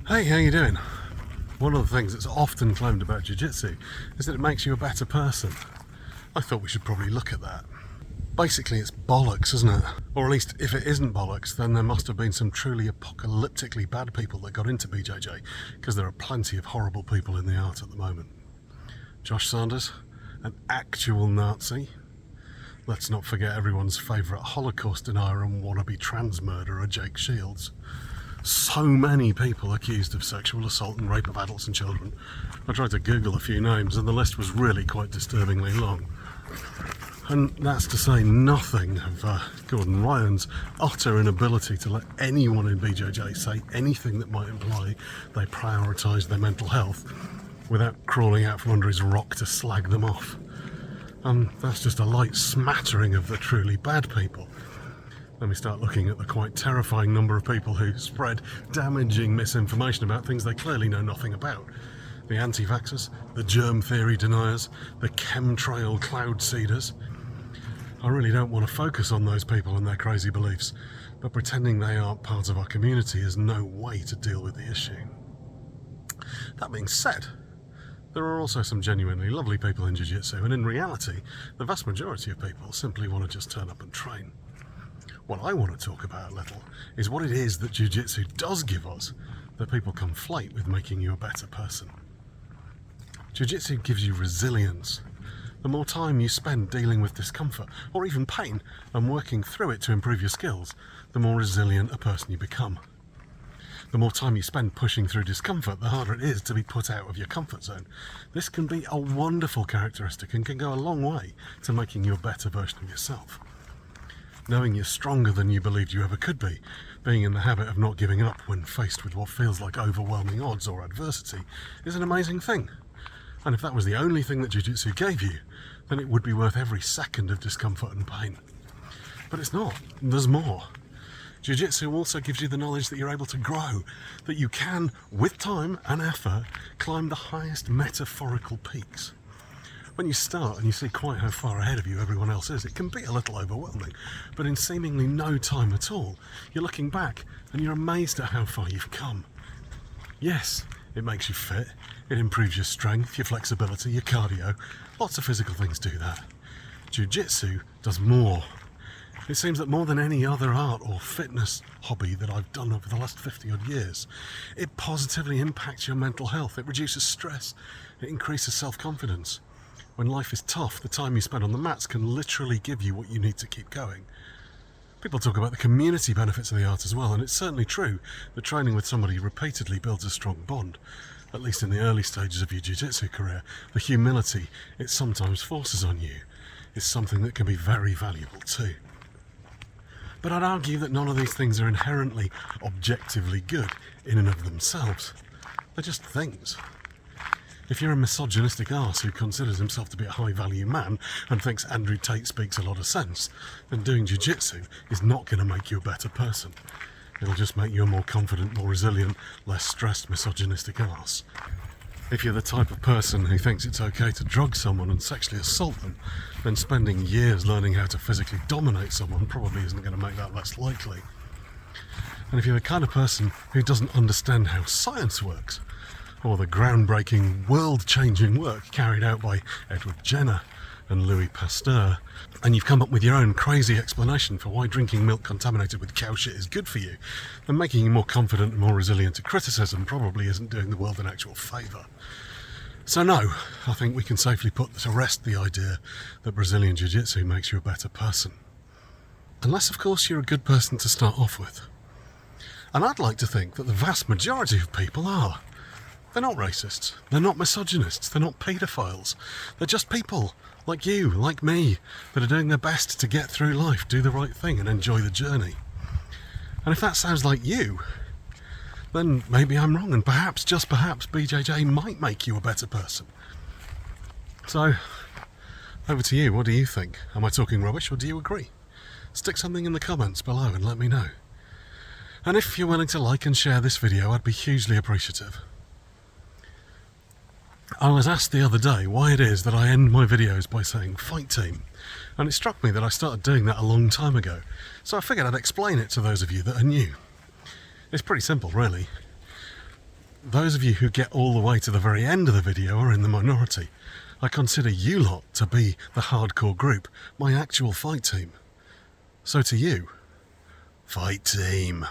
Hey, how you doing? One of the things that's often claimed about Jiu Jitsu is that it makes you a better person. I thought we should probably look at that. Basically, it's bollocks, isn't it? Or at least, if it isn't bollocks, then there must have been some truly apocalyptically bad people that got into BJJ, because there are plenty of horrible people in the art at the moment. Josh Sanders, an actual Nazi. Let's not forget everyone's favourite Holocaust denier and wannabe trans murderer, Jake Shields. So many people accused of sexual assault and rape of adults and children. I tried to Google a few names and the list was really quite disturbingly long. And that's to say nothing of Gordon Ryan's utter inability to let anyone in BJJ say anything that might imply they prioritise their mental health without crawling out from under his rock to slag them off. And that's just a light smattering of the truly bad people. Then we start looking at the quite terrifying number of people who spread damaging misinformation about things they clearly know nothing about. The anti-vaxxers, the germ theory deniers, the chemtrail cloud seeders. I really don't want to focus on those people and their crazy beliefs, but pretending they aren't part of our community is no way to deal with the issue. That being said, there are also some genuinely lovely people in Jiu Jitsu, and in reality, the vast majority of people simply want to just turn up and train. What I want to talk about a little is what it is that Jiu Jitsu does give us that people conflate with making you a better person. Jiu Jitsu gives you resilience. The more time you spend dealing with discomfort, or even pain, and working through it to improve your skills, the more resilient a person you become. The more time you spend pushing through discomfort, the harder it is to be put out of your comfort zone. This can be a wonderful characteristic and can go a long way to making you a better version of yourself. Knowing you're stronger than you believed you ever could be, being in the habit of not giving up when faced with what feels like overwhelming odds or adversity, is an amazing thing. And if that was the only thing that Jiu Jitsu gave you, then it would be worth every second of discomfort and pain. But it's not. There's more. Jiu Jitsu also gives you the knowledge that you're able to grow, that you can, with time and effort, climb the highest metaphorical peaks. When you start and you see quite how far ahead of you everyone else is, it can be a little overwhelming, but in seemingly no time at all, you're looking back and you're amazed at how far you've come. Yes, it makes you fit, it improves your strength, your flexibility, your cardio, lots of physical things do that. Jiu-Jitsu does more. It seems that more than any other art or fitness hobby that I've done over the last 50 odd years, it positively impacts your mental health, it reduces stress, it increases self-confidence. When life is tough, the time you spend on the mats can literally give you what you need to keep going. People talk about the community benefits of the art as well, and it's certainly true that training with somebody repeatedly builds a strong bond. At least in the early stages of your jiu-jitsu career, the humility it sometimes forces on you is something that can be very valuable too. But I'd argue that none of these things are inherently objectively good in and of themselves. They're just things. If you're a misogynistic arse who considers himself to be a high-value man and thinks Andrew Tate speaks a lot of sense, then doing jiu-jitsu is not going to make you a better person. It'll just make you a more confident, more resilient, less stressed misogynistic arse. If you're the type of person who thinks it's okay to drug someone and sexually assault them, then spending years learning how to physically dominate someone probably isn't going to make that less likely. And if you're the kind of person who doesn't understand how science works, or the groundbreaking, world-changing work carried out by Edward Jenner and Louis Pasteur, and you've come up with your own crazy explanation for why drinking milk contaminated with cow shit is good for you, then making you more confident and more resilient to criticism probably isn't doing the world an actual favour. So no, I think we can safely put to rest the idea that Brazilian Jiu Jitsu makes you a better person. Unless, of course, you're a good person to start off with. And I'd like to think that the vast majority of people are. They're not racists, they're not misogynists, they're not paedophiles. They're just people, like you, like me, that are doing their best to get through life, do the right thing and enjoy the journey. And if that sounds like you, then maybe I'm wrong, and perhaps, just perhaps, BJJ might make you a better person. So, over to you, what do you think? Am I talking rubbish or do you agree? Stick something in the comments below and let me know. And if you're willing to like and share this video, I'd be hugely appreciative. I was asked the other day why it is that I end my videos by saying fight team, and it struck me that I started doing that a long time ago, so I figured I'd explain it to those of you that are new. It's pretty simple, really. Those of you who get all the way to the very end of the video are in the minority. I consider you lot to be the hardcore group, my actual fight team. So to you, fight team.